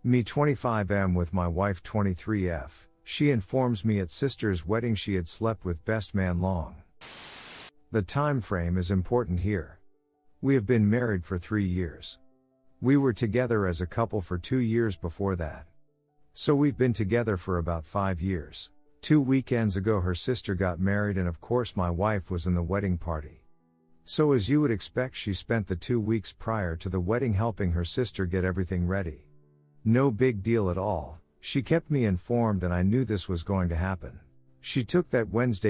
Me 25M with my wife 23F. She informs me at sister's wedding she had slept with best man long. The time frame is important here. We have been married for 3 years. We were together as a couple for 2 years before that. So we've been together for about 5 years. 2 weekends ago her sister got married and of course my wife was in the wedding party. So as you would expect she spent the 2 weeks prior to the wedding helping her sister get everything ready. No big deal at all, she kept me informed and I knew this was going to happen. She took that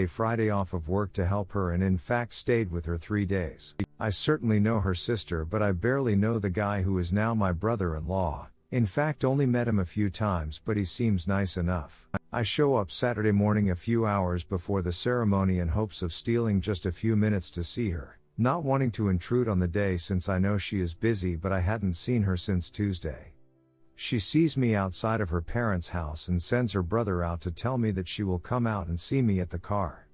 Friday off of work to help her and in fact stayed with her 3 days. I certainly know her sister but I barely know the guy who is now my brother-in-law. In fact only met him a few times but he seems nice enough. I show up Saturday morning a few hours before the ceremony in hopes of stealing just a few minutes to see her, not wanting to intrude on the day since I know she is busy but I hadn't seen her since Tuesday. She sees me outside of her parents' house and sends her brother out to tell me that she will come out and see me at the car.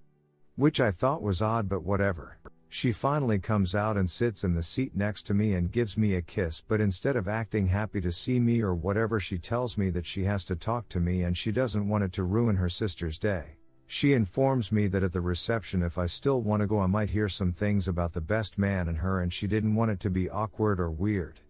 Which I thought was odd but whatever. She finally comes out and sits in the seat next to me and gives me a kiss but instead of acting happy to see me or whatever she tells me that she has to talk to me and she doesn't want it to ruin her sister's day. She informs me that at the reception if I still want to go I might hear some things about the best man and her and she didn't want it to be awkward or weird.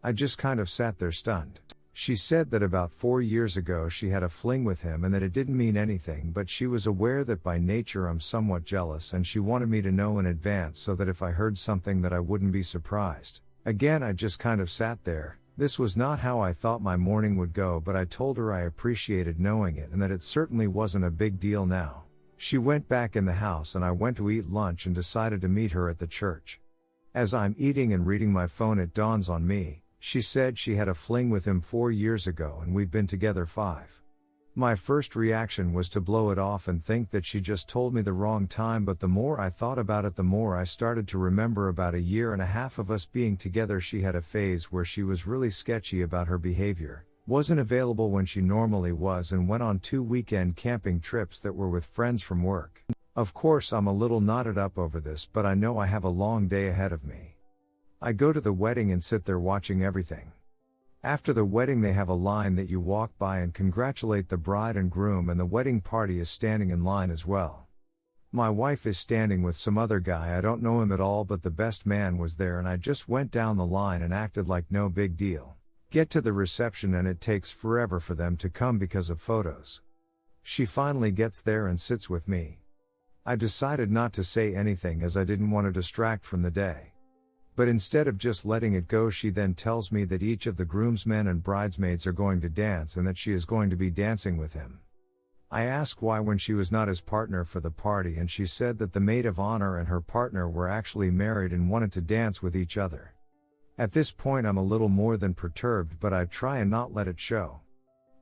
I just kind of sat there stunned. She said that about 4 years ago she had a fling with him and that it didn't mean anything but she was aware that by nature I'm somewhat jealous and she wanted me to know in advance so that if I heard something that I wouldn't be surprised. Again I just kind of sat there. This was not how I thought my morning would go but I told her I appreciated knowing it and that it certainly wasn't a big deal now. She went back in the house and I went to eat lunch and decided to meet her at the church. As I'm eating and reading my phone it dawns on me. She said she had a fling with him 4 years ago and we've been together 5. My first reaction was to blow it off and think that she just told me the wrong time but the more I thought about it the more I started to remember about a year and a half of us being together she had a phase where she was really sketchy about her behavior, wasn't available when she normally was and went on 2 weekend camping trips that were with friends from work. Of course I'm a little knotted up over this but I know I have a long day ahead of me. I go to the wedding and sit there watching everything. After the wedding they have a line that you walk by and congratulate the bride and groom and the wedding party is standing in line as well. My wife is standing with some other guy I don't know him at all but the best man was there and I just went down the line and acted like no big deal. Get to the reception and it takes forever for them to come because of photos. She finally gets there and sits with me. I decided not to say anything as I didn't want to distract from the day. But instead of just letting it go she then tells me that each of the groomsmen and bridesmaids are going to dance and that she is going to be dancing with him. I asked why when she was not his partner for the party and she said that the maid of honor and her partner were actually married and wanted to dance with each other. At this point I'm a little more than perturbed but I try and not let it show.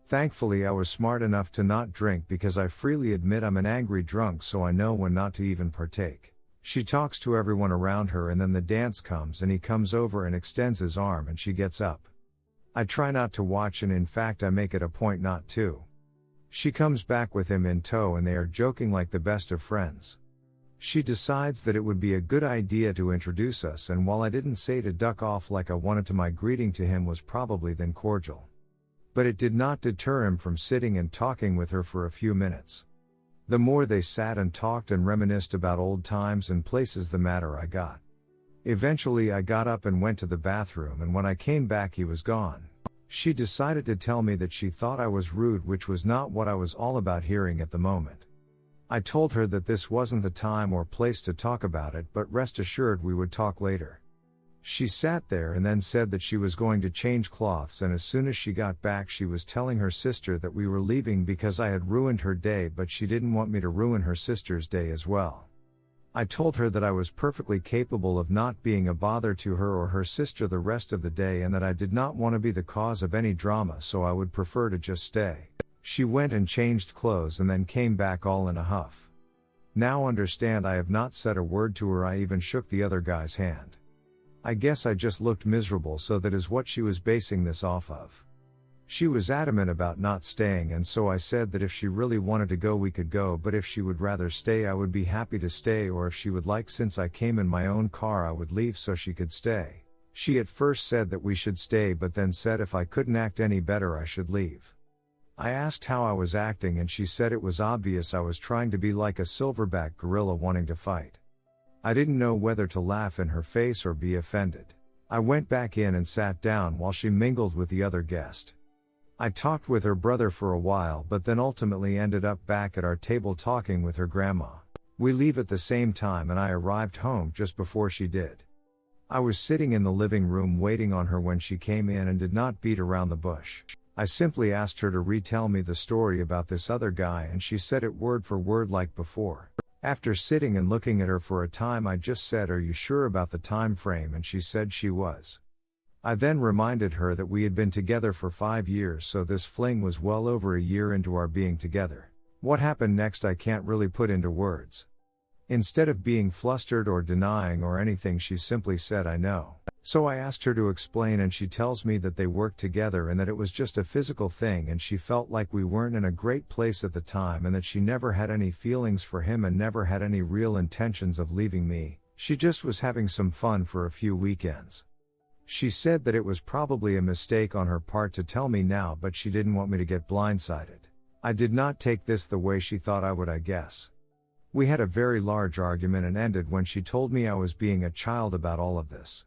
Thankfully I was smart enough to not drink because I freely admit I'm an angry drunk so I know when not to even partake. She talks to everyone around her and then the dance comes and he comes over and extends his arm and she gets up. I try not to watch and in fact I make it a point not to. She comes back with him in tow and they are joking like the best of friends. She decides that it would be a good idea to introduce us and while I didn't say to duck off like I wanted to my greeting to him was probably then cordial. But it did not deter him from sitting and talking with her for a few minutes. The more they sat and talked and reminisced about old times and places the madder I got. Eventually I got up and went to the bathroom and when I came back he was gone. She decided to tell me that she thought I was rude which was not what I was all about hearing at the moment. I told her that this wasn't the time or place to talk about it but rest assured we would talk later. She sat there and then said that she was going to change clothes and as soon as she got back she was telling her sister that we were leaving because I had ruined her day but she didn't want me to ruin her sister's day as well. I told her that I was perfectly capable of not being a bother to her or her sister the rest of the day and that I did not want to be the cause of any drama so I would prefer to just stay. She went and changed clothes and then came back all in a huff. Now understand I have not said a word to her I even shook the other guy's hand. I guess I just looked miserable so that is what she was basing this off of. She was adamant about not staying and so I said that if she really wanted to go we could go but if she would rather stay I would be happy to stay or if she would like since I came in my own car I would leave so she could stay. She at first said that we should stay but then said if I couldn't act any better I should leave. I asked how I was acting and she said it was obvious I was trying to be like a silverback gorilla wanting to fight. I didn't know whether to laugh in her face or be offended. I went back in and sat down while she mingled with the other guest. I talked with her brother for a while but then ultimately ended up back at our table talking with her grandma. We leave at the same time and I arrived home just before she did. I was sitting in the living room waiting on her when she came in and did not beat around the bush. I simply asked her to retell me the story about this other guy and she said it word for word like before. After sitting and looking at her for a time I just said, "Are you sure about the time frame?" and she said she was. I then reminded her that we had been together for 5 years, so this fling was well over a year into our being together. What happened next I can't really put into words. Instead of being flustered or denying or anything, she simply said, "I know." So I asked her to explain and she tells me that they worked together and that it was just a physical thing and she felt like we weren't in a great place at the time and that she never had any feelings for him and never had any real intentions of leaving me. She just was having some fun for a few weekends. She said that it was probably a mistake on her part to tell me now, but she didn't want me to get blindsided. I did not take this the way she thought I would, I guess. We had a very large argument and ended when she told me I was being a child about all of this.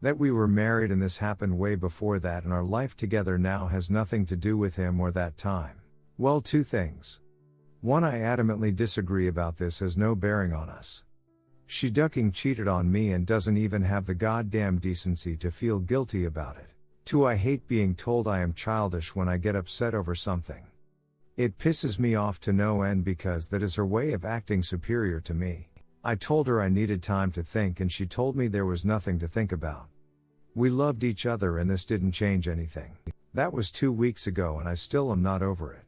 That we were married and this happened way before that and our life together now has nothing to do with him or that time. Well, 2 things. 1, I adamantly disagree about this, has no bearing on us. She ducking cheated on me and doesn't even have the goddamn decency to feel guilty about it. 2, I hate being told I am childish when I get upset over something. It pisses me off to no end because that is her way of acting superior to me. I told her I needed time to think and she told me there was nothing to think about. We loved each other and this didn't change anything. That was 2 weeks ago and I still am not over it.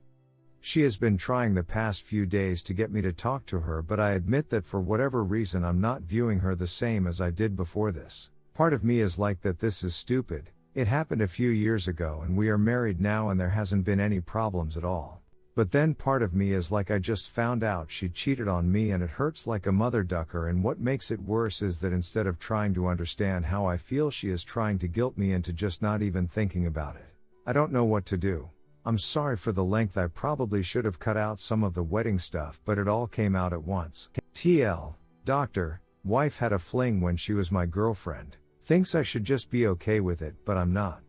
She has been trying the past few days to get me to talk to her, but I admit that for whatever reason I'm not viewing her the same as I did before this. Part of me is like that this is stupid. It happened a few years ago and we are married now and there hasn't been any problems at all. But then part of me is like I just found out she cheated on me and it hurts like a mother ducker, and what makes it worse is that instead of trying to understand how I feel, she is trying to guilt me into just not even thinking about it. I don't know what to do. I'm sorry for the length. I probably should have cut out some of the wedding stuff, but it all came out at once. TL, doctor, wife had a fling when she was my girlfriend. Thinks I should just be okay with it, but I'm not.